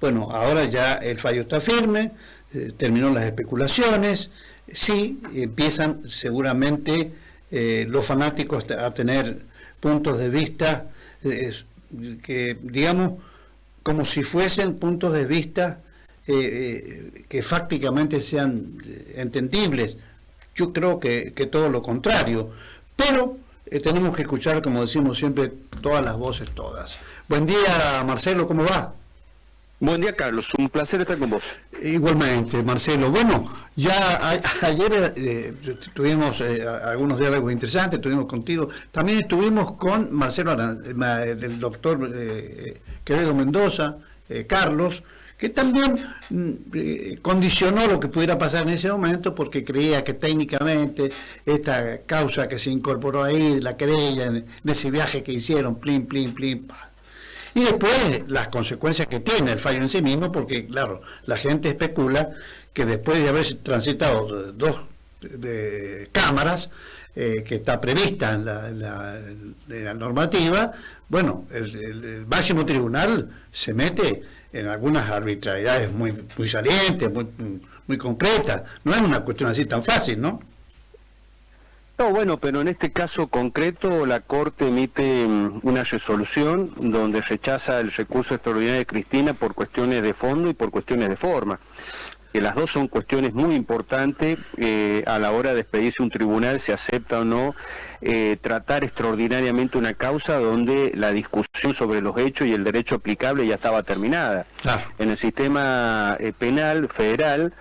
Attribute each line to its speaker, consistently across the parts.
Speaker 1: Bueno, ahora ya el fallo está firme, terminó las especulaciones, sí, empiezan seguramente los fanáticos a tener puntos de vista que, digamos, como si fuesen puntos de vista que fácticamente sean entendibles. Yo creo que todo lo contrario, pero tenemos que escuchar, como decimos siempre, todas las voces, todas. Buen día, Marcelo, ¿cómo va?
Speaker 2: Buen día, Carlos, un placer estar con vos.
Speaker 1: Igualmente, Marcelo. Bueno, ya ayer tuvimos algunos diálogos interesantes, estuvimos contigo, también estuvimos con Marcelo, el doctor Quevedo Mendoza, Carlos, que también condicionó lo que pudiera pasar en ese momento porque creía que técnicamente esta causa que se incorporó ahí, la querella, en ese viaje que hicieron, plin, plin, plin, pa. Y después las consecuencias que tiene el fallo en sí mismo, porque claro, la gente especula que después de haber transitado dos cámaras, que está prevista en la normativa, bueno, el máximo tribunal se mete en algunas arbitrariedades muy salientes, muy concretas. No es una cuestión así tan fácil, ¿no?
Speaker 2: No, bueno, pero en este caso concreto la Corte emite una resolución donde rechaza el recurso extraordinario de Cristina por cuestiones de fondo y por cuestiones de forma. Que las dos son cuestiones muy importantes a la hora de expedirse un tribunal, si acepta o no tratar extraordinariamente una causa donde la discusión sobre los hechos y el derecho aplicable ya estaba terminada. Claro. En el sistema penal federal,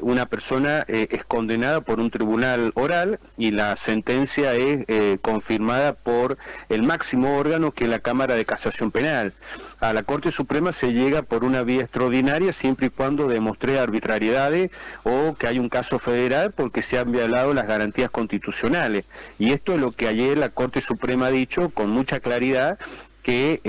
Speaker 2: una persona es condenada por un tribunal oral y la sentencia es confirmada por el máximo órgano, que es la Cámara de Casación Penal. A la Corte Suprema se llega por una vía extraordinaria siempre y cuando demuestre arbitrariedades o que hay un caso federal porque se han violado las garantías constitucionales. Y esto es lo que ayer la Corte Suprema ha dicho con mucha claridad, que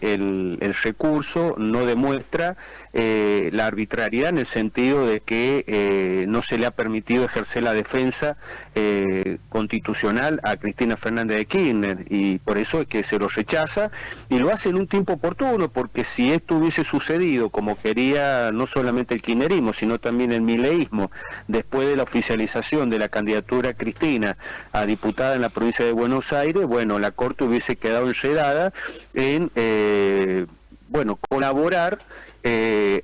Speaker 2: el recurso no demuestra la arbitrariedad en el sentido de que no se le ha permitido ejercer la defensa constitucional a Cristina Fernández de Kirchner, y por eso es que se lo rechaza y lo hace en un tiempo oportuno, porque si esto hubiese sucedido como quería no solamente el kirchnerismo sino también el mileísmo después de la oficialización de la candidatura Cristina a diputada en la provincia de Buenos Aires, bueno, la Corte hubiese quedado enredada en colaborar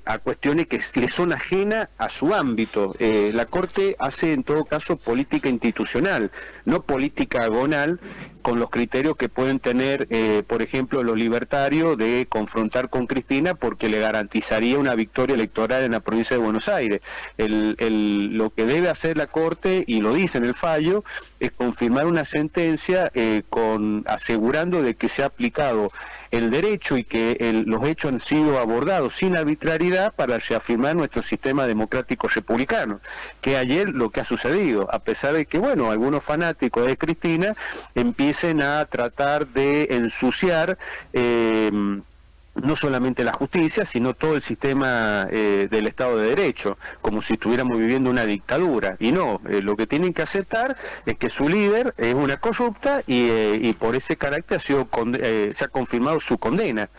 Speaker 2: a cuestiones que le son ajenas a su ámbito. La Corte hace en todo caso política institucional, no política agonal, con los criterios que pueden tener, por ejemplo, los libertarios de confrontar con Cristina porque le garantizaría una victoria electoral en la provincia de Buenos Aires. Lo que debe hacer la Corte, y lo dice en el fallo, es confirmar una sentencia asegurando de que se ha aplicado el derecho y que los hechos han sido abordados sin arbitrariedad para reafirmar nuestro sistema democrático republicano, que ayer lo que ha sucedido, a pesar de que, bueno, algunos fanáticos de Cristina empiecen a tratar de ensuciar no solamente la justicia, sino todo el sistema del Estado de Derecho, como si estuviéramos viviendo una dictadura. Y no, lo que tienen que aceptar es que su líder es una corrupta y por ese carácter se ha confirmado su condena.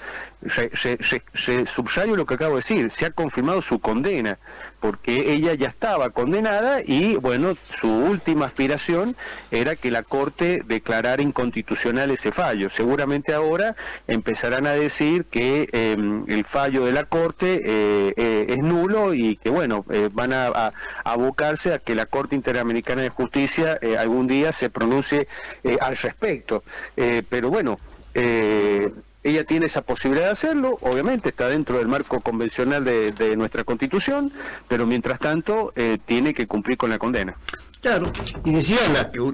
Speaker 2: Subrayo lo que acabo de decir, se ha confirmado su condena, porque ella ya estaba condenada y, bueno, su última aspiración era que la Corte declarara inconstitucional ese fallo. Seguramente ahora empezarán a decir que el fallo de la Corte es nulo y que, bueno, van a abocarse a que la Corte Interamericana de Justicia algún día se pronuncie al respecto. Pero bueno, ella tiene esa posibilidad de hacerlo, obviamente está dentro del marco convencional de nuestra Constitución, pero mientras tanto tiene que cumplir con la condena.
Speaker 1: Claro, y decía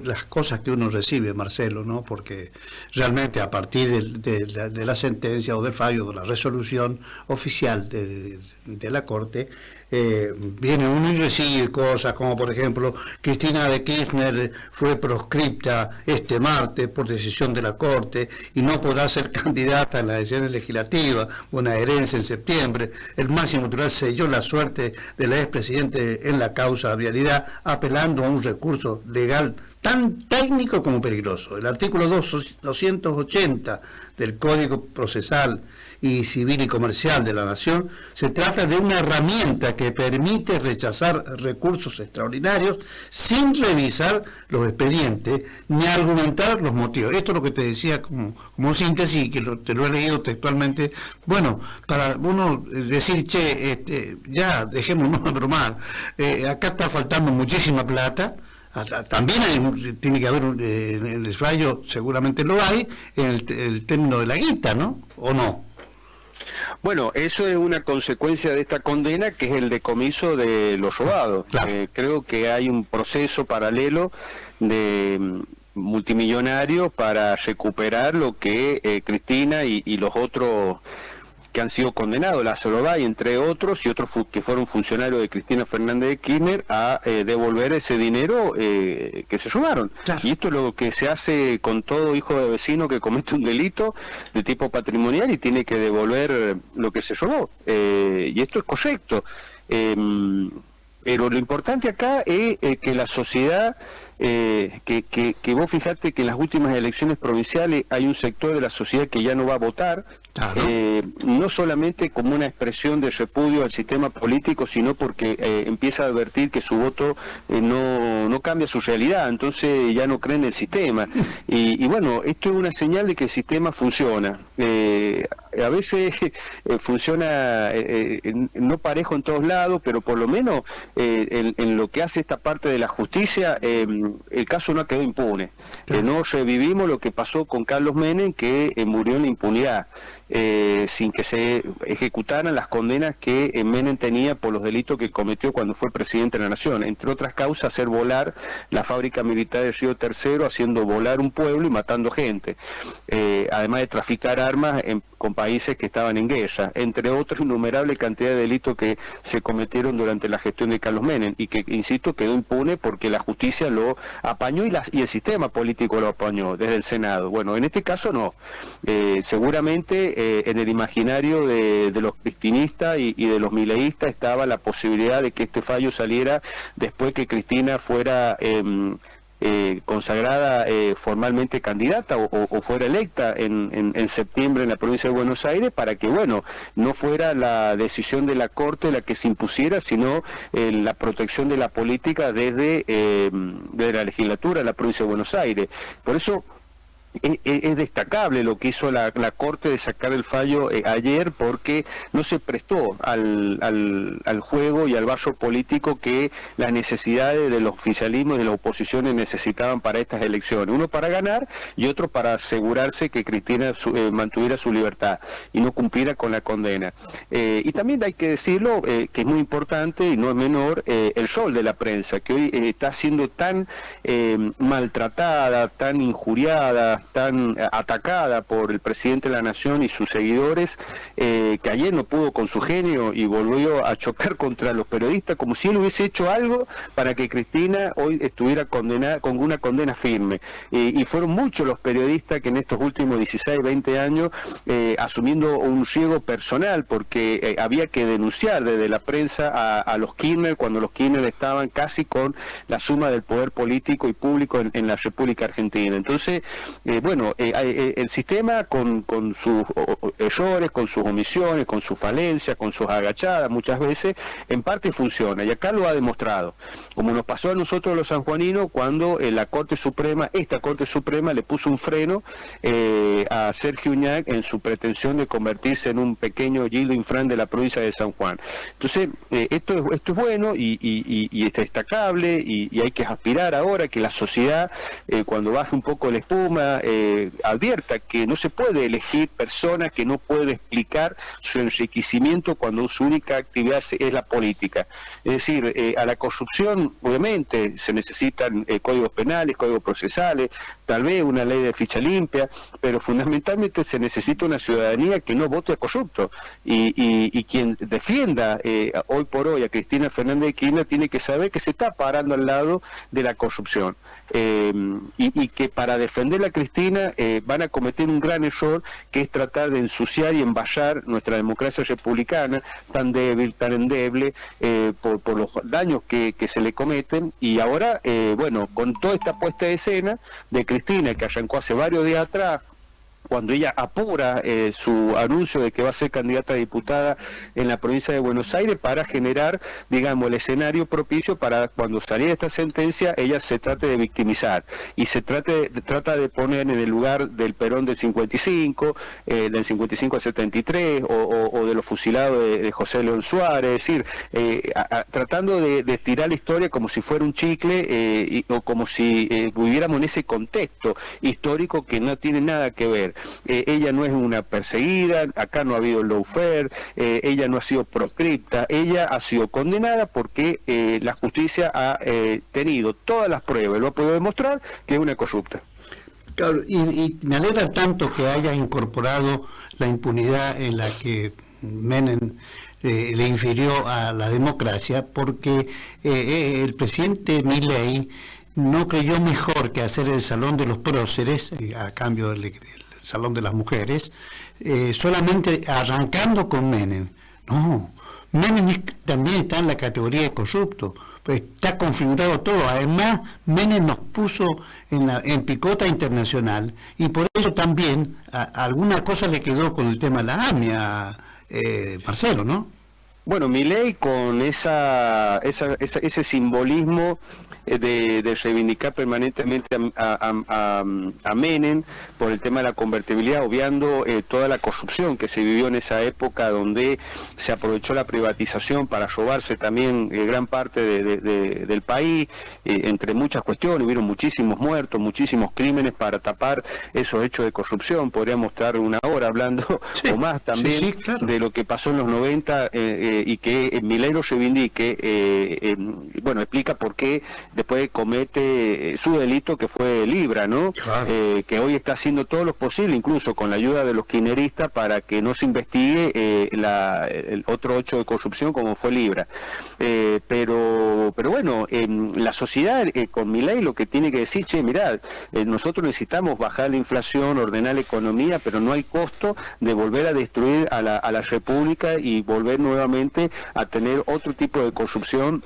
Speaker 1: las cosas que uno recibe, Marcelo, ¿no? Porque realmente a partir de la sentencia o del fallo, de la resolución oficial de la Corte, viene uno y recibe cosas como, por ejemplo, Cristina de Kirchner fue proscripta este martes por decisión de la Corte y no podrá ser candidata en las elecciones legislativas, una herencia en septiembre. El máximo tribunal selló la suerte de la expresidente en la causa de vialidad, apelando a un recurso legal tan técnico como peligroso. El artículo 280 del Código Procesal y Civil y Comercial de la Nación se trata de una herramienta que permite rechazar recursos extraordinarios sin revisar los expedientes ni argumentar los motivos. Esto es lo que te decía como síntesis, que te lo he leído textualmente. Bueno, para uno decir, che, ya dejémonos de bromar, acá está faltando muchísima plata. También tiene que haber, en el fallo seguramente lo hay, en el término de la guita, ¿no? ¿O no?
Speaker 2: Bueno, eso es una consecuencia de esta condena, que es el decomiso de los robados.
Speaker 1: Claro.
Speaker 2: Creo que hay un proceso paralelo de multimillonarios para recuperar lo que Cristina y los otros que han sido condenados, Lázaro Báez, entre otros, y otros que fueron funcionarios de Cristina Fernández de Kirchner, a devolver ese dinero que se robaron.
Speaker 1: Claro.
Speaker 2: Y esto es lo que se hace con todo hijo de vecino que comete un delito de tipo patrimonial y tiene que devolver lo que se robó. Y esto es correcto. Pero lo importante acá es que la sociedad, que vos fijate que en las últimas elecciones provinciales hay un sector de la sociedad que ya no va a votar,
Speaker 1: claro.
Speaker 2: No solamente como una expresión de repudio al sistema político, sino porque empieza a advertir que su voto no cambia su realidad, entonces ya no creen en el sistema. Y bueno, esto es una señal de que el sistema funciona. A veces funciona no parejo en todos lados, pero por lo menos en lo que hace esta parte de la justicia, el caso no quedó impune. No revivimos lo que pasó con Carlos Menem, que murió en la impunidad, sin que se ejecutaran las condenas que Menem tenía por los delitos que cometió cuando fue presidente de la Nación, entre otras causas, hacer volar la fábrica militar de Río Tercero, haciendo volar un pueblo y matando gente, además de traficar armas con países que estaban en guerra, entre otros innumerable cantidad de delitos que se cometieron durante la gestión de Carlos Menem, y que, insisto, quedó impune porque la justicia lo apañó y el sistema político lo apañó desde el Senado. Bueno, en este caso no. Seguramente en el imaginario de los cristinistas y de los mileístas estaba la posibilidad de que este fallo saliera después que Cristina fuera consagrada formalmente candidata o fuera electa en septiembre en la provincia de Buenos Aires, para que, bueno, no fuera la decisión de la Corte la que se impusiera, sino la protección de la política desde la legislatura de la provincia de Buenos Aires. Por eso es destacable lo que hizo la Corte de sacar el fallo ayer, porque no se prestó al juego y al barro político que las necesidades de los oficialismos y de las oposiciones necesitaban para estas elecciones, uno para ganar y otro para asegurarse que Cristina mantuviera su libertad y no cumpliera con la condena. Y también hay que decirlo, que es muy importante y no es menor, el rol de la prensa, que hoy está siendo tan maltratada, tan injuriada, tan atacada por el presidente de la Nación y sus seguidores, que ayer no pudo con su genio y volvió a chocar contra los periodistas como si él hubiese hecho algo para que Cristina hoy estuviera condenada con una condena firme. Y fueron muchos los periodistas que en estos últimos 16, 20 años, asumiendo un riesgo personal, porque había que denunciar desde la prensa a los Kirchner, cuando los Kirchner estaban casi con la suma del poder político y público en la República Argentina. Entonces, bueno, el sistema con sus errores, con sus omisiones, con sus falencias, con sus agachadas, muchas veces, en parte funciona, y acá lo ha demostrado, como nos pasó a nosotros los sanjuaninos cuando esta Corte Suprema le puso un freno a Sergio Uñac en su pretensión de convertirse en un pequeño Gildo Infran de la provincia de San Juan. Entonces, esto es bueno y es destacable, y hay que aspirar ahora que la sociedad, cuando baje un poco la espuma, advierta que no se puede elegir personas, que no puede explicar su enriquecimiento cuando su única actividad es la política. Es decir, a la corrupción obviamente se necesitan códigos penales, códigos procesales, tal vez una ley de ficha limpia, pero fundamentalmente se necesita una ciudadanía que no vote a corrupto, y quien defienda hoy por hoy a Cristina Fernández de Kirchner tiene que saber que se está parando al lado de la corrupción, y que para defender la Cristina Cristina, van a cometer un gran error, que es tratar de ensuciar y envallar nuestra democracia republicana, tan débil, tan endeble, por los daños que se le cometen. Y ahora, bueno, con toda esta puesta de escena de Cristina, que arrancó hace varios días atrás, cuando ella apura su anuncio de que va a ser candidata a diputada en la provincia de Buenos Aires, para generar, digamos, el escenario propicio para cuando saliera esta sentencia ella se trate de victimizar y se trata de poner en el lugar del Perón del 55, del 55 al 73, o de los fusilados de José León Suárez, es decir, tratando de estirar la historia como si fuera un chicle, o como si viviéramos en ese contexto histórico que no tiene nada que ver. Ella no es una perseguida, acá no ha habido lawfare, ella no ha sido proscripta, ella ha sido condenada porque la justicia ha tenido todas las pruebas, lo ha podido demostrar, que es una corrupta.
Speaker 1: Claro, y me alegra tanto que haya incorporado la impunidad en la que Menem le infirió a la democracia, porque el presidente Milei no creyó mejor que hacer el Salón de los Próceres, a cambio del Salón de las Mujeres, solamente arrancando con Menem. No, Menem también está en la categoría de corrupto, pues está configurado todo. Además, Menem nos puso en picota internacional, y por eso también alguna cosa le quedó con el tema de la AMIA, Marcelo, ¿no?
Speaker 2: Bueno, Milei, con ese simbolismo de reivindicar permanentemente a Menem por el tema de la convertibilidad, obviando toda la corrupción que se vivió en esa época, donde se aprovechó la privatización para robarse también gran parte del país, entre muchas cuestiones. Hubieron muchísimos muertos, muchísimos crímenes para tapar esos hechos de corrupción. Podríamos estar una hora hablando, sí, o más también, sí, claro, de lo que pasó en los 90, y que Milei lo reivindique, bueno, explica por qué después comete su delito, que fue Libra, ¿no? Claro. Que hoy está haciendo todo lo posible, incluso con la ayuda de los kirchneristas, para que no se investigue el otro hecho de corrupción como fue Libra. Pero bueno, la sociedad con Milei lo que tiene que decir, che, mirá, nosotros necesitamos bajar la inflación, ordenar la economía, pero no hay costo de volver a destruir a la República y volver nuevamente a tener otro tipo de corrupción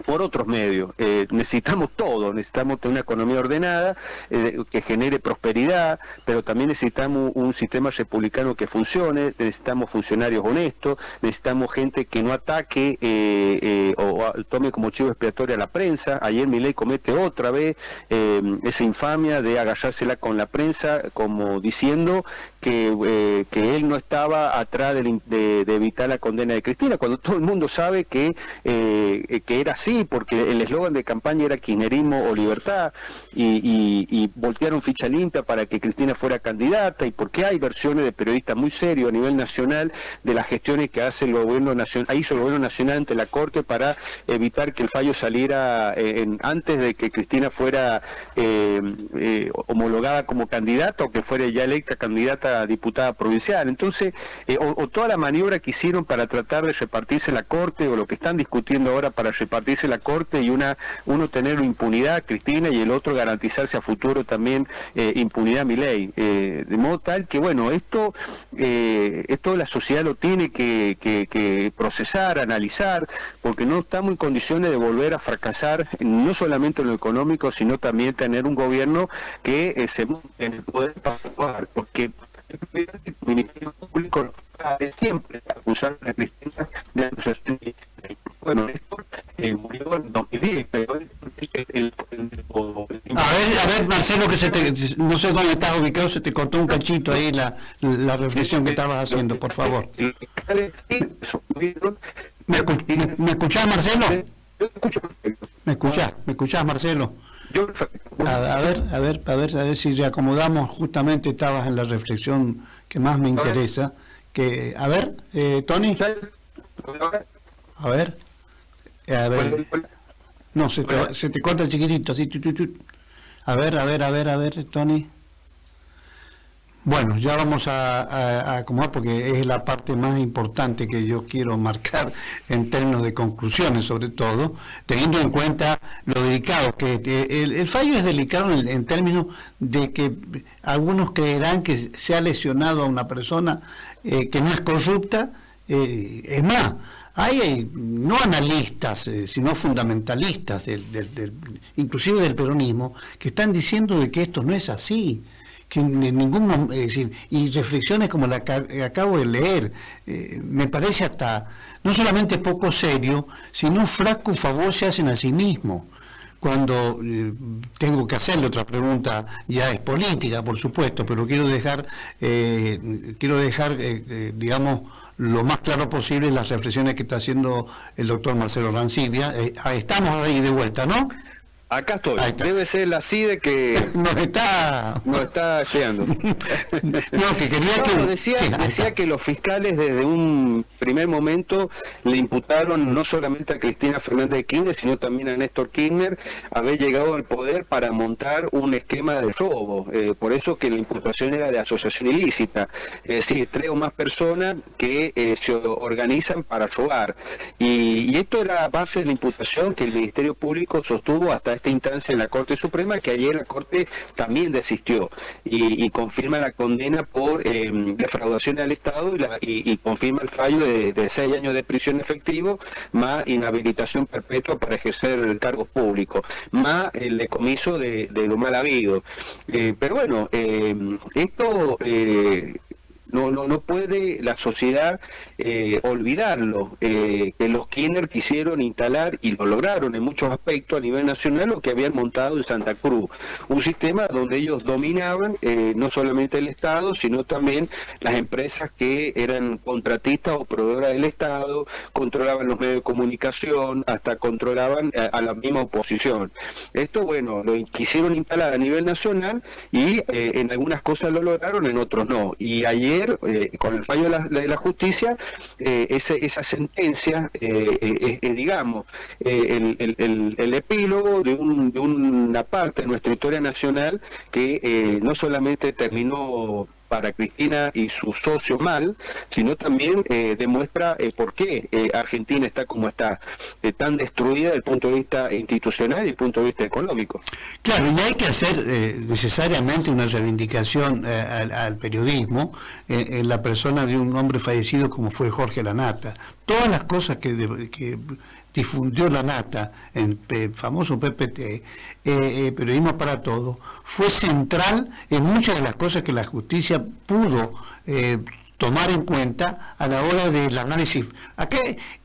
Speaker 2: por otros medios. Necesitamos todo, necesitamos tener una economía ordenada, que genere prosperidad, pero también necesitamos un sistema republicano que funcione, necesitamos funcionarios honestos, necesitamos gente que no ataque o tome como chivo expiatorio a la prensa. Ayer Milei comete otra vez esa infamia de agarrársela con la prensa, como diciendo que él no estaba atrás de evitar la condena de Cristina, cuando todo el mundo sabe que era así, porque el eslogan de campaña era kirchnerismo o libertad, y voltearon ficha limpia para que Cristina fuera candidata, y porque hay versiones de periodistas muy serios a nivel nacional de las gestiones que hace el gobierno nacional, hizo el gobierno nacional ante la Corte para evitar que el fallo saliera antes de que Cristina fuera homologada como candidata, o que fuera ya electa candidata a diputada provincial. Entonces, o toda la maniobra que hicieron para tratar de repartirse la Corte, o lo que están discutiendo ahora para repartirse la Corte, y uno tener impunidad, Cristina, y el otro garantizarse a futuro también impunidad Milei, de modo tal que, bueno, esto la sociedad lo tiene que procesar, analizar, porque no estamos en condiciones de volver a fracasar, no solamente en lo económico, sino también tener un gobierno que se monte en el poder para jugar, porque el Ministerio Público siempre acusaron a Cristina de acusación. Bueno, esto murió en 2010, pero
Speaker 1: a ver, Marcelo, que no sé dónde estás ubicado, se te cortó un cachito ahí la reflexión que estabas haciendo, por favor. ¿Me escuchás, Marcelo? ¿Me escuchás, Marcelo? A ver si reacomodamos. Justamente estabas en la reflexión que más me interesa. A ver, Tony. A ver. No, se te corta chiquitito, así. A ver, Tony. Bueno, ya vamos a acomodar porque es la parte más importante que yo quiero marcar en términos de conclusiones, sobre todo, teniendo en cuenta lo delicado que el fallo es delicado en términos de que algunos creerán que se ha lesionado a una persona que no es corrupta, es más. Hay no analistas, sino fundamentalistas, inclusive del peronismo, que están diciendo de que esto no es así, que en ningún momento, y reflexiones como la que acabo de leer, me parece hasta no solamente poco serio, sino flaco favor se hacen a sí mismos. Cuando tengo que hacerle otra pregunta, ya es política, por supuesto, pero quiero dejar, digamos, lo más claro posible las reflexiones que está haciendo el doctor Marcelo Arancibia. Estamos ahí de vuelta, ¿no?
Speaker 2: Acá estoy. Debe ser la CIDE que
Speaker 1: nos está
Speaker 2: llegando.
Speaker 1: No, que quería que...
Speaker 2: Decía que los fiscales desde un primer momento le imputaron no solamente a Cristina Fernández de Kirchner, sino también a Néstor Kirchner haber llegado al poder para montar un esquema de robo. Por eso que la imputación era de asociación ilícita. Es decir, 3 o más personas que se organizan para robar. Y esto era base de la imputación que el Ministerio Público sostuvo hasta esta instancia en la Corte Suprema, que ayer la Corte también desistió y confirma la condena por defraudación al Estado y confirma el fallo de 6 años de prisión efectivo más inhabilitación perpetua para ejercer cargos públicos, más el decomiso de lo mal habido. Pero bueno, esto... No puede la sociedad olvidarlo, que los Kirchner quisieron instalar y lo lograron en muchos aspectos a nivel nacional lo que habían montado en Santa Cruz, un sistema donde ellos dominaban no solamente el Estado, sino también las empresas que eran contratistas o proveedoras del Estado, controlaban los medios de comunicación, hasta controlaban a la misma oposición. Esto, bueno, lo quisieron instalar a nivel nacional y en algunas cosas lo lograron, en otros no. Y ayer con el fallo de la justicia, esa sentencia digamos, el epílogo de una parte de nuestra historia nacional que no solamente terminó para Cristina y su socio mal, sino también demuestra por qué Argentina está como está, tan destruida desde el punto de vista institucional y desde el punto de vista económico.
Speaker 1: Claro, y hay que hacer necesariamente una reivindicación al periodismo en la persona de un hombre fallecido como fue Jorge Lanata. Todas las cosas que difundió Lanata en el famoso PPT, Periodismo para Todos, fue central en muchas de las cosas que la justicia pudo tomar en cuenta a la hora del análisis. Acá,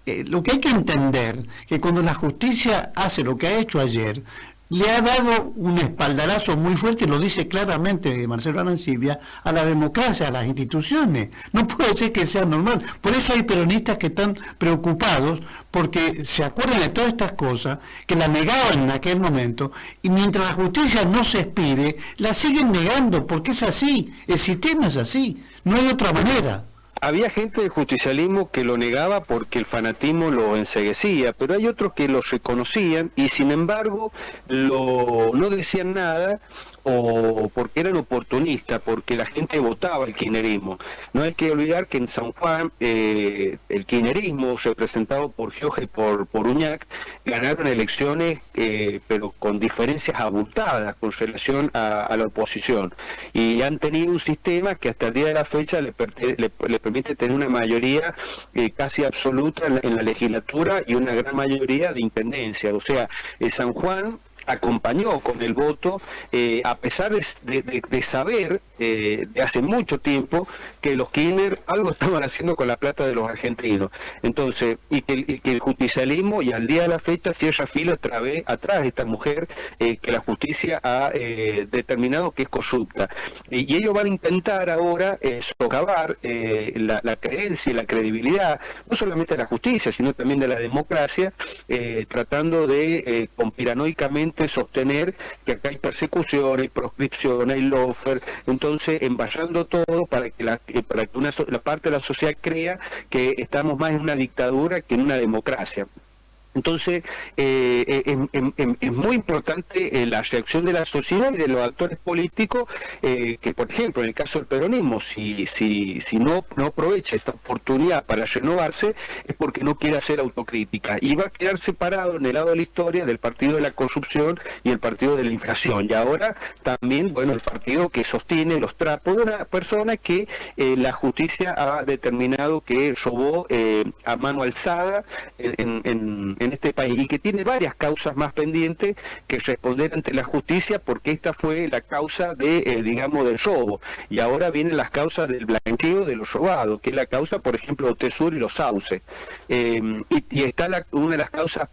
Speaker 1: lo que hay que entender, que cuando la justicia hace lo que ha hecho ayer, le ha dado un espaldarazo muy fuerte, lo dice claramente Marcelo Arancibia, a la democracia, a las instituciones. No puede ser que sea normal. Por eso hay peronistas que están preocupados, porque se acuerdan de todas estas cosas, que la negaban en aquel momento, y mientras la justicia no se expide, la siguen negando, porque es así, el sistema es así, no hay otra manera.
Speaker 2: Había gente del justicialismo que lo negaba porque el fanatismo lo enceguecía, pero hay otros que lo reconocían y sin embargo no decían nada, o porque eran oportunistas, porque la gente votaba el kirchnerismo. No hay que olvidar que en San Juan el kirchnerismo, representado por Gioja y por Uñac, ganaron elecciones pero con diferencias abultadas con relación a la oposición, y han tenido un sistema que hasta el día de la fecha le permite tener una mayoría casi absoluta en la legislatura y una gran mayoría de intendencia. O sea, San Juan acompañó con el voto, a pesar de saber de hace mucho tiempo que los Kirchner algo estaban haciendo con la plata de los argentinos. Entonces, y que el justicialismo, y al día de la fecha, cierra fila atrás de esta mujer que la justicia ha determinado que es corrupta. Y ellos van a intentar ahora socavar la creencia y la credibilidad, no solamente de la justicia, sino también de la democracia, tratando de conspiranoicamente sostener que acá hay persecución, hay proscripción, hay lawfare, entonces envasando todo para que la parte de la sociedad crea que estamos más en una dictadura que en una democracia. Entonces, es muy importante la reacción de la sociedad y de los actores políticos, que por ejemplo, en el caso del peronismo, si no aprovecha esta oportunidad para renovarse, es porque no quiere hacer autocrítica. Y va a quedar separado en el lado de la historia del partido de la corrupción y el partido de la inflación. Y ahora también, bueno, el partido que sostiene los trapos de una persona que la justicia ha determinado que robó a mano alzada en este país, y que tiene varias causas más pendientes que responder ante la justicia, porque esta fue la causa de, digamos, del robo, y ahora vienen las causas del blanqueo de los robados, que es la causa, por ejemplo, de Otesur y los Sauces, y está una de las causas,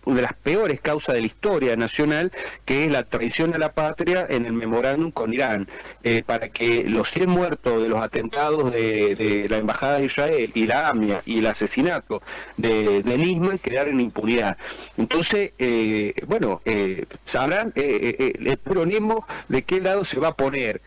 Speaker 2: una de las peores causas de la historia nacional, que es la traición a la patria en el memorándum con Irán, para que los 100 muertos de los atentados de la Embajada de Israel y la AMIA y el asesinato de Nisman quedaran en impunidad. Entonces, sabrán el peronismo de qué lado se va a poner,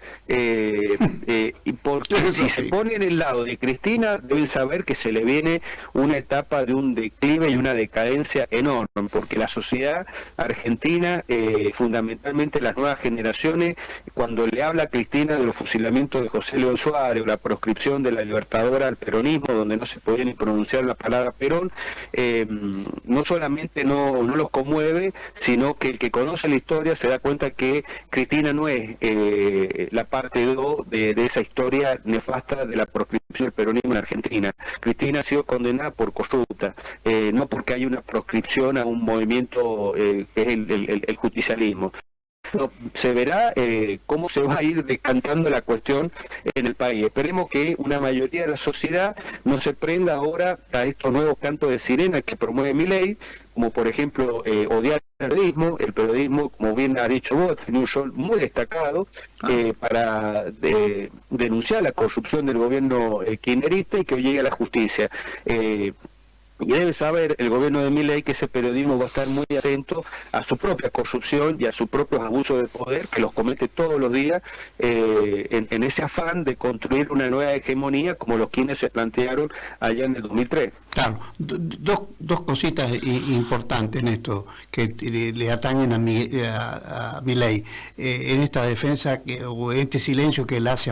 Speaker 2: porque si se pone en el lado de Cristina, deben saber que se le viene una etapa de un declive y una decadencia enorme, porque la sociedad argentina, fundamentalmente las nuevas generaciones, cuando le habla a Cristina de los fusilamientos de José León Suárez, o la proscripción de la Libertadora al peronismo, donde no se podía ni pronunciar la palabra Perón, no solamente no los conmueve, sino que el que conoce la historia se da cuenta que Cristina no es la parte 2 de esa historia nefasta de la proscripción del peronismo en Argentina. Cristina ha sido condenada por corrupta, no porque haya una proscripción a un movimiento que es el justicialismo. Se verá cómo se va a ir decantando la cuestión en el país. Esperemos que una mayoría de la sociedad no se prenda ahora a estos nuevos cantos de sirena que promueve Milei, como por ejemplo odiar el periodismo, como bien ha dicho vos, tiene un rol muy destacado para denunciar la corrupción del gobierno kirchnerista y que hoy llegue a la justicia. Y debe saber el gobierno de Milei que ese periodismo va a estar muy atento a su propia corrupción y a sus propios abusos de poder, que los comete todos los días, en ese afán de construir una nueva hegemonía como los quienes se plantearon allá en el 2003.
Speaker 1: Claro, dos cositas importantes en esto que le atañen a Milei, en esta defensa o este silencio que él hace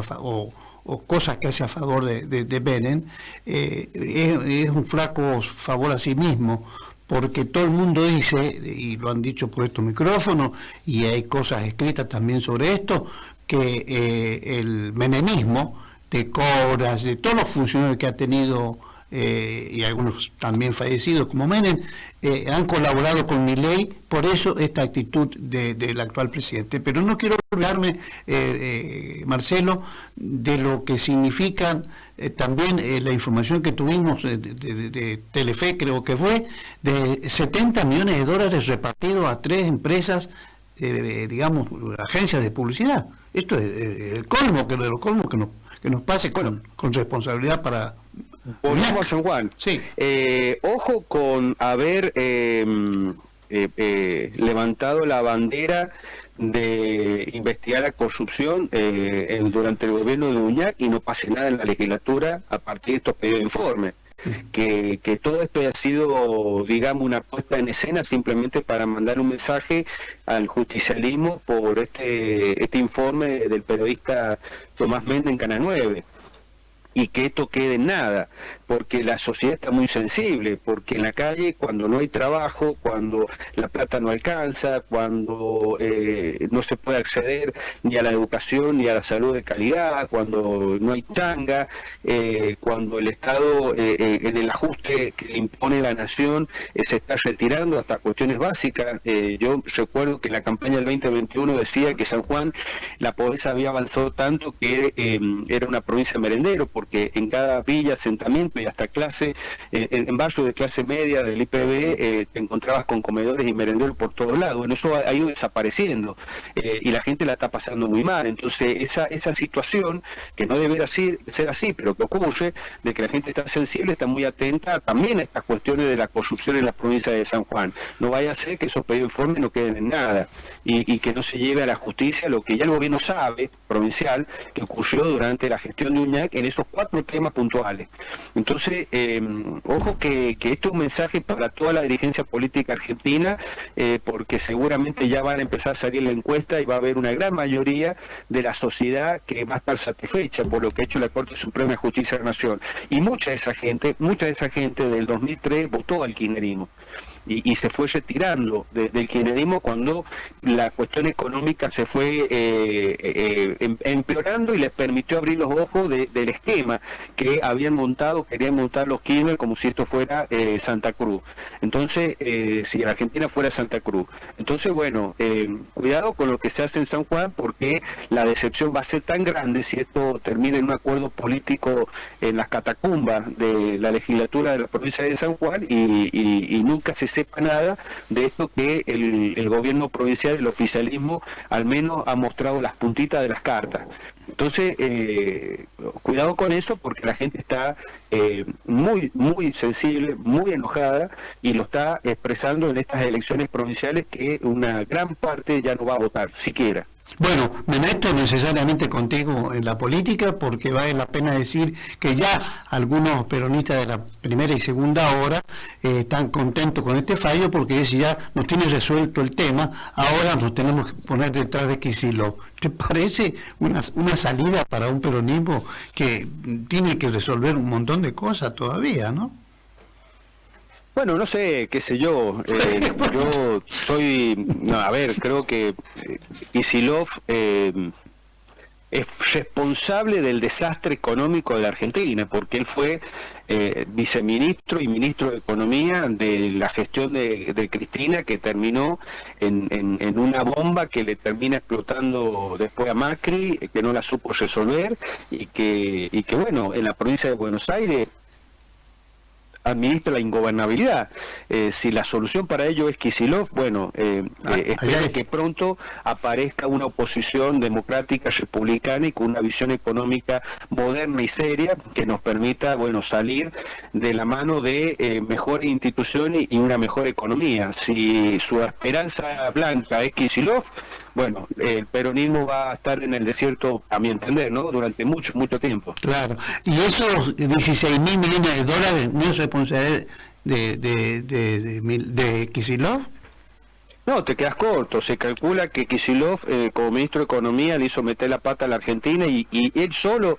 Speaker 1: o cosas que hace a favor de Menem, es un flaco favor a sí mismo, porque todo el mundo dice, y lo han dicho por estos micrófonos, y hay cosas escritas también sobre esto, que el menemismo de Cobras, de todos los funcionarios que ha tenido, y algunos también fallecidos como Menem, han colaborado con Milei, por eso esta actitud del actual presidente. Pero no quiero olvidarme, Marcelo, de lo que significan también la información que tuvimos de Telefe, creo que fue, de 70 millones de dólares repartidos a 3 empresas, digamos, agencias de publicidad. Esto es el colmo, que de los colmos que nos pase con responsabilidad para...
Speaker 2: Volvemos a San Juan.
Speaker 1: Sí.
Speaker 2: Ojo con haber levantado la bandera de investigar la corrupción durante el gobierno de Uñac y no pase nada en la legislatura a partir de estos pedidos de informe. Que todo esto haya sido, digamos, una puesta en escena simplemente para mandar un mensaje al justicialismo por este informe del periodista Tomás Méndez en Canal 9. Y que esto quede en nada, porque la sociedad está muy sensible, porque en la calle, cuando no hay trabajo, cuando la plata no alcanza, cuando no se puede acceder ni a la educación ni a la salud de calidad, cuando no hay changa, cuando el Estado en el ajuste que le impone la nación se está retirando hasta cuestiones básicas. Yo recuerdo que en la campaña del 2021 decía que San Juan, la pobreza había avanzado tanto que era una provincia merendero, porque en cada villa, asentamiento y hasta clase, en barrios de clase media del IPB, te encontrabas con comedores y merenderos por todos lados. Bueno, eso ha ido desapareciendo y la gente la está pasando muy mal. Entonces, esa situación, que no debería ser así, pero que ocurre, de que la gente está sensible, está muy atenta también a estas cuestiones de la corrupción en la provincia de San Juan. No vaya a ser que esos pedidos de informe no queden en nada y que no se lleve a la justicia lo que ya el gobierno sabe, provincial, que ocurrió durante la gestión de Uñac en esos 4 temas puntuales. Entonces, ojo que esto es un mensaje para toda la dirigencia política argentina, porque seguramente ya van a empezar a salir la encuesta y va a haber una gran mayoría de la sociedad que va a estar satisfecha por lo que ha hecho la Corte Suprema de Justicia de la Nación. Y mucha de esa gente del 2003 votó al kirchnerismo. Y se fue retirando del kirchnerismo cuando la cuestión económica se fue empeorando y les permitió abrir los ojos del esquema que querían montar los Kirchner como si esto fuera Santa Cruz. Entonces, si la Argentina fuera Santa Cruz. Entonces, bueno, cuidado con lo que se hace en San Juan, porque la decepción va a ser tan grande si esto termina en un acuerdo político en las catacumbas de la legislatura de la provincia de San Juan y nunca se sepa nada de esto que el gobierno provincial, el oficialismo, al menos ha mostrado las puntitas de las cartas. Entonces, cuidado con eso, porque la gente está muy, muy sensible, muy enojada, y lo está expresando en estas elecciones provinciales, que una gran parte ya no va a votar, siquiera.
Speaker 1: Bueno, me meto necesariamente contigo en la política porque vale la pena decir que ya algunos peronistas de la primera y segunda hora están contentos con este fallo, porque es ya nos tiene resuelto el tema, ahora nos tenemos que poner detrás de Kicillof. ¿Te parece una salida para un peronismo que tiene que resolver un montón de cosas todavía, no?
Speaker 2: Bueno, no sé, qué sé yo, yo soy, creo que Kicillof es responsable del desastre económico de la Argentina, porque él fue viceministro y ministro de Economía de la gestión de Cristina, que terminó en una bomba que le termina explotando después a Macri, que no la supo resolver, y que bueno, en la provincia de Buenos Aires administra la ingobernabilidad. Si la solución para ello es Kicillof, bueno, espero que pronto aparezca una oposición democrática republicana y con una visión económica moderna y seria que nos permita, bueno, salir de la mano de mejores instituciones y una mejor economía. Si su esperanza blanca es Kicillof, bueno, el peronismo va a estar en el desierto, a mi entender, ¿no? Durante mucho, mucho tiempo.
Speaker 1: Claro. Y esos 16.000 millones de dólares no es responsabilidad de Kicillof.
Speaker 2: No, te quedas corto. Se calcula que Kicillof, como ministro de Economía, le hizo meter la pata a la Argentina y él solo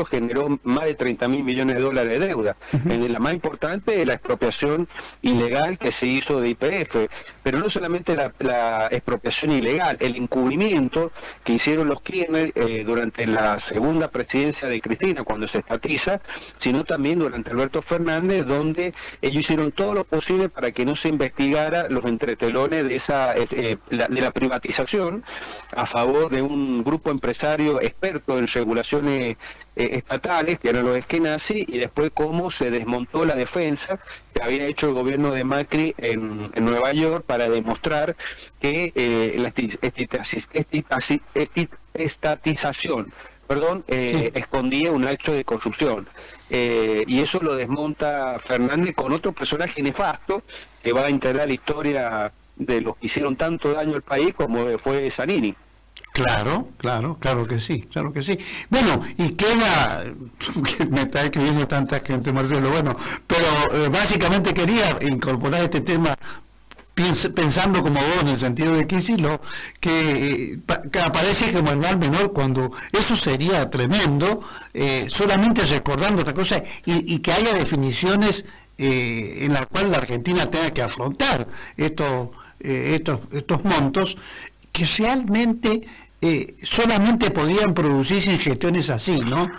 Speaker 2: generó más de 30.000 millones de dólares de deuda. La más importante es la expropiación ilegal que se hizo de YPF. Pero no solamente la expropiación ilegal, el encubrimiento que hicieron los Kirchner durante la segunda presidencia de Cristina, cuando se estatiza, sino también durante Alberto Fernández, donde ellos hicieron todo lo posible para que no se investigara los entretelones de la privatización a favor de un grupo empresario experto en regulaciones estatales, que eran los Eskenazi, y después cómo se desmontó la defensa que había hecho el gobierno de Macri en Nueva York para demostrar que la estatización escondía un acto de corrupción. Y eso lo desmonta Fernández con otro personaje nefasto que va a integrar la historia de los que hicieron tanto daño al país, como fue Zanini.
Speaker 1: Claro que sí. Bueno, y queda, me está escribiendo tanta gente, Marcelo, bueno, pero básicamente quería incorporar este tema pensando como vos en el sentido de Kicillof, que aparece como el mal menor, cuando eso sería tremendo, solamente recordando otra cosa, y que haya definiciones en las cuales la Argentina tenga que afrontar estos montos que realmente solamente podían producirse en gestiones así, ¿no?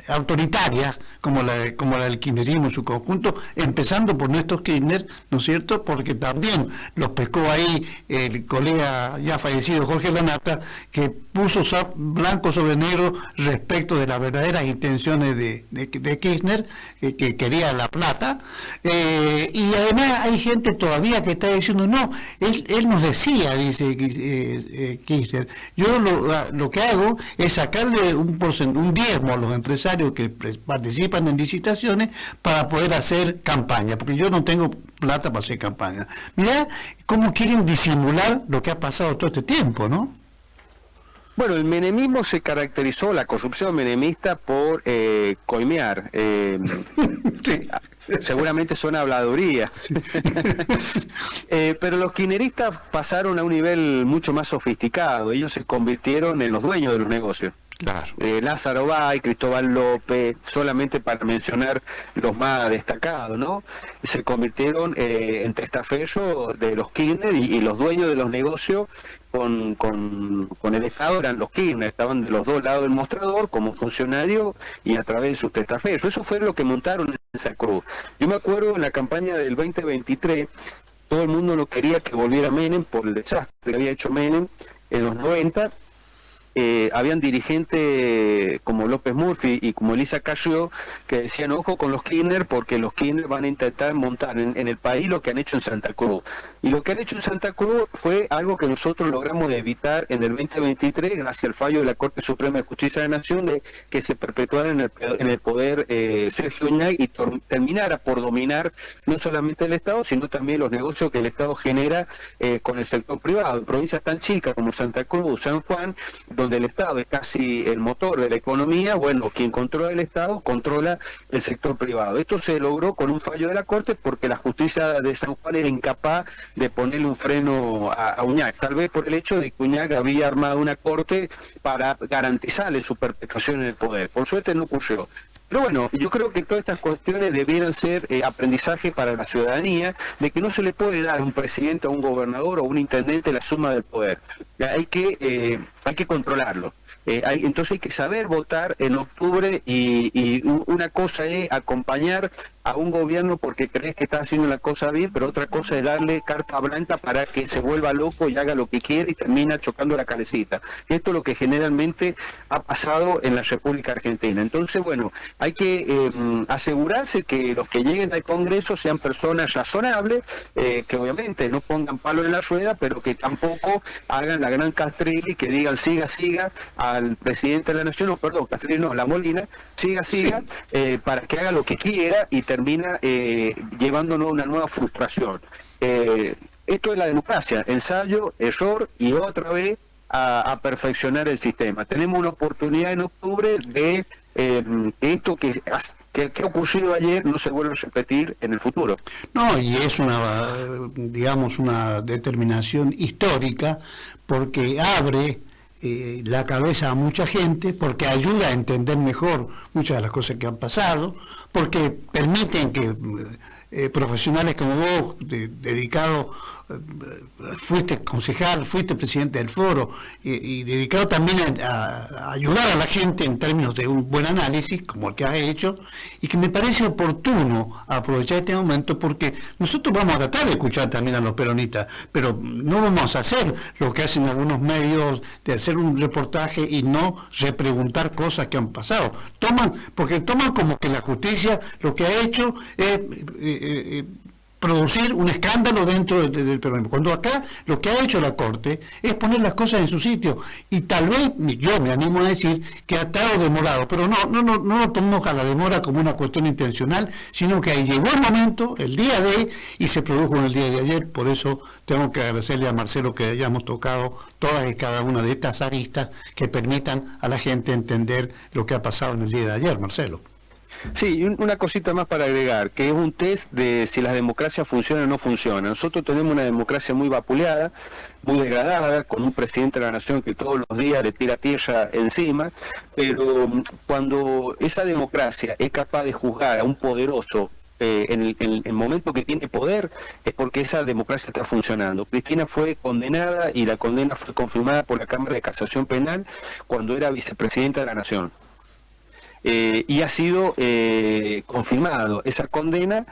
Speaker 1: Autoritarias, como la del kirchnerismo en su conjunto, empezando por Néstor Kirchner, ¿no es cierto? Porque también los pescó ahí el colega ya fallecido Jorge Lanata, que puso blanco sobre negro respecto de las verdaderas intenciones de Kirchner, que quería la plata, y además hay gente todavía que está diciendo, no, él nos decía, dice Kirchner, yo lo que hago es sacarle un diezmo a los empresarios que participan en licitaciones para poder hacer campaña, porque yo no tengo plata para hacer campaña. Mirá cómo quieren disimular lo que ha pasado todo este tiempo, ¿no?
Speaker 2: Bueno, el menemismo se caracterizó, la corrupción menemista, por coimear. Sí. Seguramente son habladurías. Sí. Pero los kirchneristas pasaron a un nivel mucho más sofisticado. Ellos se convirtieron en los dueños de los negocios. Claro. Lázaro Báez, Cristóbal López, solamente para mencionar los más destacados, ¿no? Se convirtieron en testaferros de los Kirchner y los dueños de los negocios con el Estado eran los Kirchner, estaban de los dos lados del mostrador como funcionarios y a través de sus testaferros. Eso fue lo que montaron en Santa Cruz. Yo me acuerdo en la campaña del 2023, todo el mundo no quería que volviera Menem por el desastre que había hecho Menem en los 90. Habían dirigentes como López Murphy y como Elisa Carrió que decían ojo con los Kirchner porque los Kirchner van a intentar montar en el país lo que han hecho en Santa Cruz. Y lo que han hecho en Santa Cruz fue algo que nosotros logramos evitar en el 2023 gracias al fallo de la Corte Suprema de Justicia de la Nación de que se perpetuara en el poder Sergio Uñac y terminara por dominar no solamente el Estado sino también los negocios que el Estado genera con el sector privado. En provincias tan chicas como Santa Cruz, San Juan, donde el Estado es casi el motor de la economía, bueno, quien controla el Estado controla el sector privado. Esto se logró con un fallo de la Corte porque la justicia de San Juan era incapaz de ponerle un freno a Uñac, tal vez por el hecho de que Uñac había armado una corte para garantizarle su perpetuación en el poder. Por suerte no ocurrió. Pero bueno, yo creo que todas estas cuestiones debieran ser aprendizaje para la ciudadanía, de que no se le puede dar a un presidente, a un gobernador o a un intendente la suma del poder. Hay que controlarlo. Entonces hay que saber votar en octubre y una cosa es acompañar a un gobierno porque crees que está haciendo la cosa bien, pero otra cosa es darle carta blanca para que se vuelva loco y haga lo que quiere y termina chocando la cabecita. Esto es lo que generalmente ha pasado en la República Argentina. Entonces, bueno, hay que asegurarse que los que lleguen al Congreso sean personas razonables, que obviamente no pongan palo en la rueda, pero que tampoco hagan la gran Castrelli, que digan siga al presidente de la Nación, Castrelli no, la Molina, siga, para que haga lo que quiera y termina llevándonos a una nueva frustración. Esto es la democracia, ensayo, error y otra vez a perfeccionar el sistema. Tenemos una oportunidad en octubre de esto que ha ocurrido ayer no se vuelve a repetir en el futuro.
Speaker 1: No, y es una determinación histórica porque abre la cabeza a mucha gente, porque ayuda a entender mejor muchas de las cosas que han pasado, porque permiten que profesionales como vos, dedicado, fuiste concejal, fuiste presidente del foro, y dedicado también a ayudar a la gente en términos de un buen análisis, como el que has hecho, y que me parece oportuno aprovechar este momento, porque nosotros vamos a tratar de escuchar también a los peronistas, pero no vamos a hacer lo que hacen algunos medios, de hacer un reportaje y no repreguntar cosas que han pasado. Porque toman como que la justicia lo que ha hecho es producir un escándalo dentro del peronismo, cuando acá lo que ha hecho la Corte es poner las cosas en su sitio, y tal vez yo me animo a decir que ha estado demorado, pero no lo tomemos a la demora como una cuestión intencional, sino que ahí llegó el momento, el día de, y se produjo en el día de ayer. Por eso tengo que agradecerle a Marcelo que hayamos tocado todas y cada una de estas aristas que permitan a la gente entender lo que ha pasado en el día de ayer, Marcelo.
Speaker 2: Sí, y una cosita más para agregar, que es un test de si las democracias funcionan o no funcionan. Nosotros tenemos una democracia muy vapuleada, muy degradada, con un presidente de la Nación que todos los días le tira tierra encima, pero cuando esa democracia es capaz de juzgar a un poderoso en el momento que tiene poder, es porque esa democracia está funcionando. Cristina fue condenada y la condena fue confirmada por la Cámara de Casación Penal cuando era vicepresidenta de la Nación. Y ha sido confirmado esa condena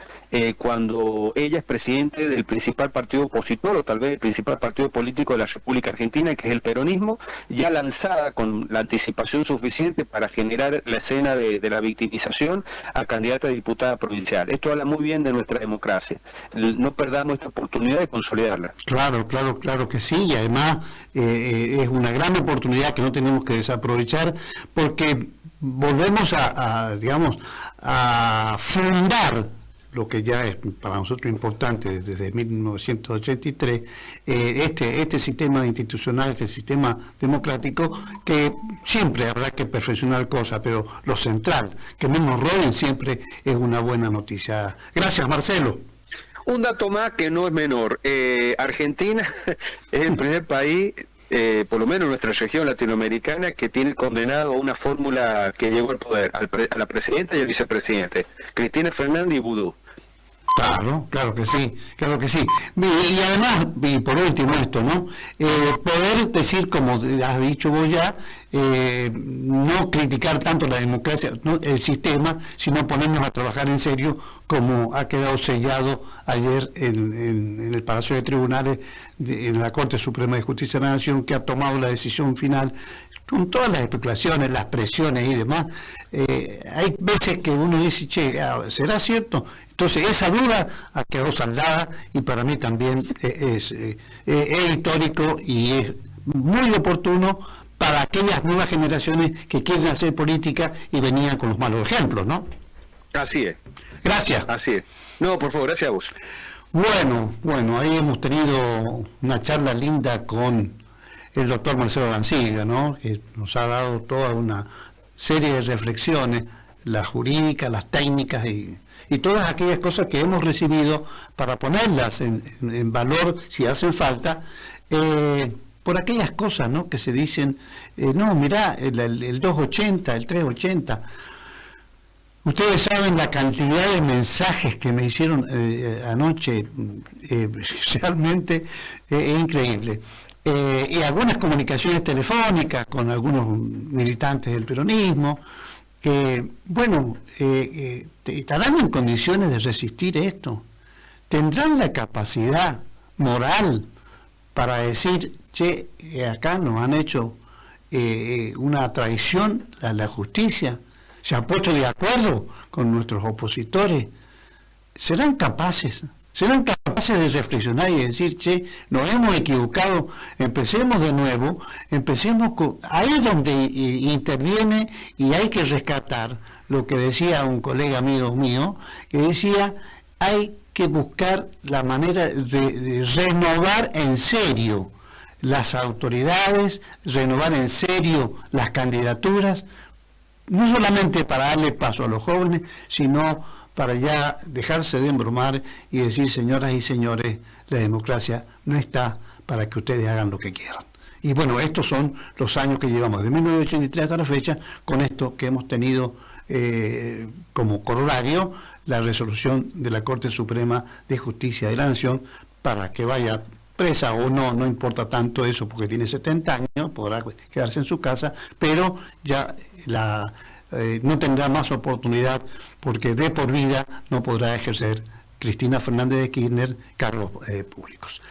Speaker 2: cuando ella es presidente del principal partido opositor, o tal vez el principal partido político de la República Argentina, que es el peronismo, ya lanzada con la anticipación suficiente para generar la escena de la victimización a candidata a diputada provincial. Esto habla muy bien de nuestra democracia. No perdamos esta oportunidad de consolidarla.
Speaker 1: Claro que sí, y además es una gran oportunidad que no tenemos que desaprovechar, porque volvemos a fundar lo que ya es para nosotros importante desde 1983, este sistema institucional, este sistema democrático, que siempre habrá que perfeccionar cosas, pero lo central, que no nos roben siempre, es una buena noticia. Gracias, Marcelo.
Speaker 2: Un dato más que no es menor. Argentina es el primer país, por lo menos en nuestra región latinoamericana, que tiene condenado a una fórmula que llegó al poder, a la presidenta y al vicepresidente, Cristina Fernández y Vudú.
Speaker 1: Claro que sí. Y además, y por último esto, ¿no? Poder decir, como has dicho vos ya, no criticar tanto la democracia, ¿no?, el sistema, sino ponernos a trabajar en serio, como ha quedado sellado ayer en el Palacio de Tribunales, en la Corte Suprema de Justicia de la Nación, que ha tomado la decisión final, con todas las especulaciones, las presiones y demás. Hay veces que uno dice, ¿será cierto? Entonces esa duda ha quedado saldada, y para mí también es histórico y es muy oportuno para aquellas nuevas generaciones que quieren hacer política y venían con los malos ejemplos, ¿no?
Speaker 2: Así es.
Speaker 1: Gracias.
Speaker 2: Así es. No, por favor, gracias a vos.
Speaker 1: Bueno, ahí hemos tenido una charla linda con el doctor Marcelo Arancibia, ¿no?, que nos ha dado toda una serie de reflexiones, las jurídicas, las técnicas y todas aquellas cosas que hemos recibido para ponerlas en valor si hacen falta, por aquellas cosas, ¿no?, que se dicen, no, mirá, el 280, el 380. Ustedes saben la cantidad de mensajes que me hicieron anoche, realmente es increíble. Y algunas comunicaciones telefónicas con algunos militantes del peronismo. ¿Estarán en condiciones de resistir esto? ¿Tendrán la capacidad moral para decir, acá nos han hecho una traición a la justicia? ¿Se han puesto de acuerdo con nuestros opositores? ¿Serán capaces de reflexionar y decir, nos hemos equivocado, empecemos de nuevo, ahí es donde interviene, y hay que rescatar lo que decía un colega amigo mío, que decía, hay que buscar la manera de renovar en serio las autoridades, renovar en serio las candidaturas, no solamente para darle paso a los jóvenes, sino para ya dejarse de embromar y decir, señoras y señores, la democracia no está para que ustedes hagan lo que quieran. Y bueno, estos son los años que llevamos, de 1983 hasta la fecha, con esto que hemos tenido como corolario la resolución de la Corte Suprema de Justicia de la Nación, para que vaya presa o no, no importa tanto eso, porque tiene 70 años, podrá quedarse en su casa, pero ya no tendrá más oportunidad, porque de por vida no podrá ejercer Cristina Fernández de Kirchner cargos públicos.